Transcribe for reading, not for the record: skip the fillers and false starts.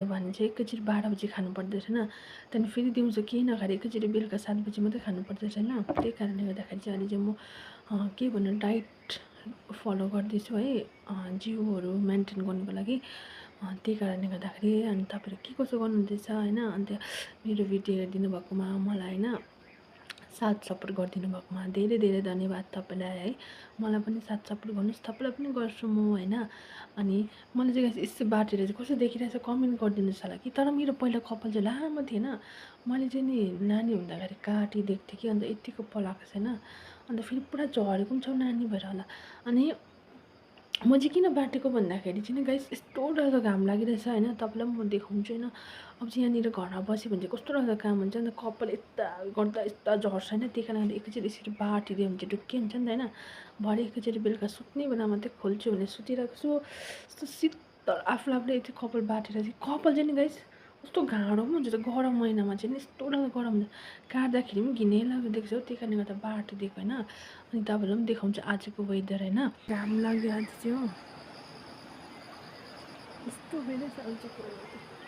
भने चाहिँ एकैचोटि 12 बजी खानुपर्दो रहेछ होइन। त्यहाँदेखि फेरि दिउँसो केही नखाएर एकैचोटि बेलुका 7 बजी मात्रै खानुपर्दो रहेछ होइन। त्यही कारणले गर्दाखेरि चाहिँ अहिले चाहिँ म के भन्नु डाइट फलो गर्दैछु है, जिउहरू मेन्टेन गर्नुको लागि। त्यही कारणले गर्दाखेरि अनि तपाईँहरू के कसो गर्नुहुँदैछ होइन। अन्त मेरो भिडियो हेरिदिनु भएकोमा मलाई होइन साथ सपोर्ट गरिदिनु भएकोमा धेरै धेरै धन्यवाद तपाईँलाई है। मलाई पनि साथ सपोर्ट गर्नुहोस्, तपाईँलाई पनि गर्छु म होइन। अनि मैले चाहिँ यस्तो बाटेर चाहिँ कस्तो देखिरहेछ कमेन्ट गरिदिनुहोस् होला कि। तर मेरो पहिला कपाल चाहिँ लामो थिएन, मैले चाहिँ नि नानी हुँदाखेरि काटिदिएको थिएँ कि, अन्त यत्तिको पलाएको छैन। अन्त फेरि पुरा झरेको पनि छ नानी भएर होला। अनि म चाहिँ किन बाटेको भन्दाखेरि चाहिँ नि गाइस यस्तो डरलाग्दो घाम लागिरहेछ होइन। तपाईँलाई पनि म देखाउँछु होइन। अब चाहिँ यहाँनिर घरमा बस्यो भने चाहिँ कस्तो डरलाग्दो काम हुन्छ नि त, कपाल यता गर्दा यता झर्छ होइन। त्यही कारणले एकैचोटि यसरी बाटिदियो भने चाहिँ ढुक्कै हुन्छ नि त होइन। भरे एकैचोटि बेलुका सुत्ने बेला मात्रै खोल्छु भने सुतिरहेको छु। यस्तो शीतल आफूले आफूले यति कपाल बाटेर चाहिँ कपाल चाहिँ नि गाइस कस्तो गाढो पनि हुन्छ त, गरम महिनामा चाहिँ नि यस्तो डरलाग्दो गरम हुन्छ, काट्दाखेरि पनि घिनै लाग्दो देख्छ हो। त्यही कारणले गर्दा बाटिदिएको होइन। अनि तपाईँलाई पनि देखाउँछु आजको वेदर होइन। घाम लाग्यो आज चाहिँ हो, यस्तो भइरहेछ आजको वेदर।